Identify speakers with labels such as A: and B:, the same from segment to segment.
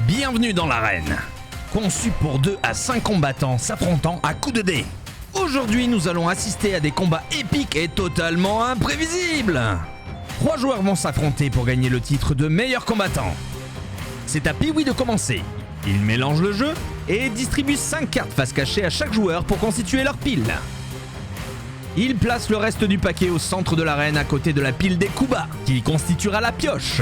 A: Bienvenue dans l'arène, conçue pour 2 à 5 combattants s'affrontant à coups de dés. Aujourd'hui, nous allons assister à des combats épiques et totalement imprévisibles. 3 joueurs vont s'affronter pour gagner le titre de meilleur combattant. C'est à Pee-wee de commencer. Il mélange le jeu et distribue 5 cartes face cachée à chaque joueur pour constituer leur pile. Il place le reste du paquet au centre de l'arène à côté de la pile des coups bas, qui constituera la pioche.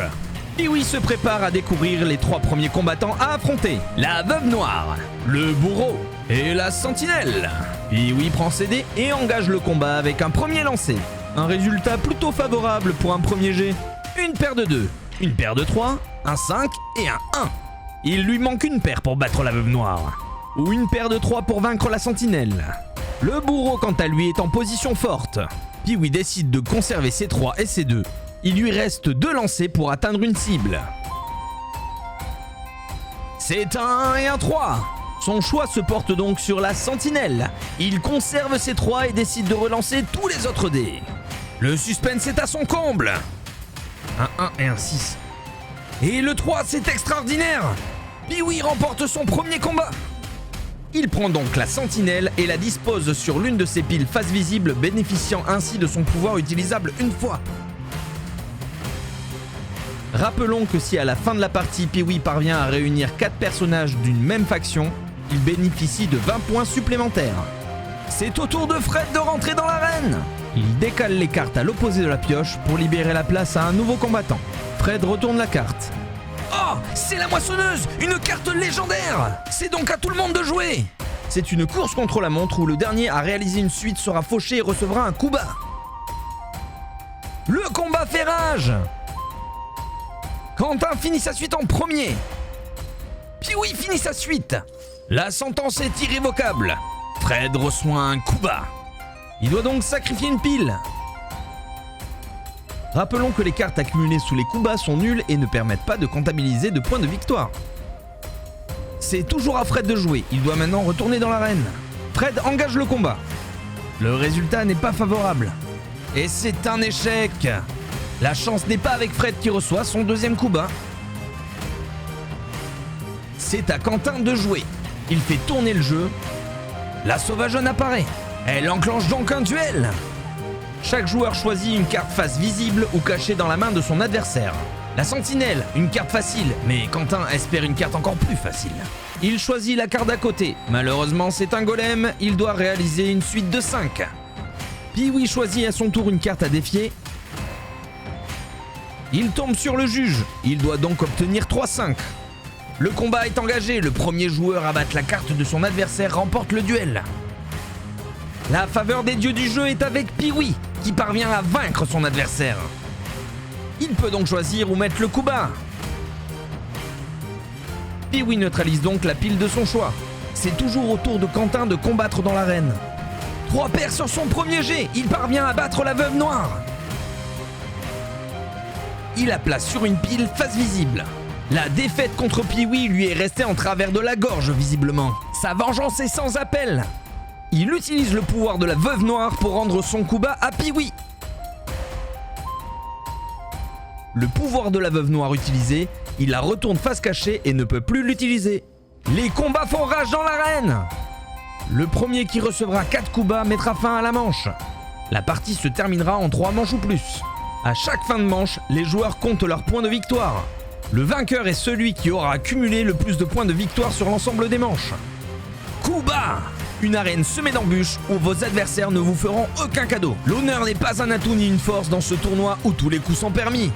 A: Pee-wee se prépare à découvrir les 3 premiers combattants à affronter. La veuve noire, le bourreau et la sentinelle. Pee-wee prend ses dés et engage le combat avec un premier lancer. Un résultat plutôt favorable pour un premier jet. Une paire de 2, une paire de 3, un 5 et un 1. Il lui manque une paire pour battre la veuve noire. Ou une paire de 3 pour vaincre la sentinelle. Le bourreau quant à lui est en position forte. Pee-wee décide de conserver ses 3 et ses 2. Il lui reste 2 lancers pour atteindre une cible. C'est un 1 et un 3. Son choix se porte donc sur la sentinelle. Il conserve ses 3 et décide de relancer tous les autres dés. Le suspense est à son comble. Un 1 et un 6. Et le 3, c'est extraordinaire. Pee-wee remporte son premier combat. Il prend donc la sentinelle et la dispose sur l'une de ses piles face visible, bénéficiant ainsi de son pouvoir utilisable une fois. Rappelons que si à la fin de la partie, Pee-wee parvient à réunir 4 personnages d'une même faction, il bénéficie de 20 points supplémentaires. C'est au tour de Fred de rentrer dans l'arène. Il décale les cartes à l'opposé de la pioche pour libérer la place à un nouveau combattant. Fred retourne la carte. Oh, c'est la moissonneuse, une carte légendaire. C'est donc à tout le monde de jouer. C'est une course contre la montre où le dernier à réaliser une suite sera fauché et recevra un coup bas. Le combat fait rage. Quentin finit sa suite en premier. Pee-wee finit sa suite. La sentence est irrévocable. Fred reçoit un coup bas. Il doit donc sacrifier une pile. Rappelons que les cartes accumulées sous les coups bas sont nulles et ne permettent pas de comptabiliser de points de victoire. C'est toujours à Fred de jouer. Il doit maintenant retourner dans l'arène. Fred engage le combat. Le résultat n'est pas favorable. Et c'est un échec. La chance n'est pas avec Fred qui reçoit son deuxième coup bas. C'est à Quentin de jouer. Il fait tourner le jeu. La sauvageonne apparaît. Elle enclenche donc un duel. Chaque joueur choisit une carte face visible ou cachée dans la main de son adversaire. La sentinelle, une carte facile, mais Quentin espère une carte encore plus facile. Il choisit la carte d'à côté. Malheureusement, c'est un golem. Il doit réaliser une suite de 5. Pee-wee choisit à son tour une carte à défier. Il tombe sur le juge. Il doit donc obtenir 3-5. Le combat est engagé. Le premier joueur à battre la carte de son adversaire remporte le duel. La faveur des dieux du jeu est avec Pee-wee, qui parvient à vaincre son adversaire. Il peut donc choisir où mettre le coup bas. Pee-wee neutralise donc la pile de son choix. C'est toujours au tour de Quentin de combattre dans l'arène. 3 paires sur son premier jet. Il parvient à battre la veuve noire. Il la place sur une pile face visible. La défaite contre Pee-wee lui est restée en travers de la gorge visiblement. Sa vengeance est sans appel. Il utilise le pouvoir de la veuve noire pour rendre son coup bas à Pee-wee. Le pouvoir de la veuve noire utilisé, il la retourne face cachée et ne peut plus l'utiliser. Les combats font rage dans l'arène. Le premier qui recevra 4 coups bas mettra fin à la manche. La partie se terminera en 3 manches ou plus. À chaque fin de manche, les joueurs comptent leurs points de victoire. Le vainqueur est celui qui aura accumulé le plus de points de victoire sur l'ensemble des manches. Coup bas! Une arène semée d'embûches où vos adversaires ne vous feront aucun cadeau. L'honneur n'est pas un atout ni une force dans ce tournoi où tous les coups sont permis.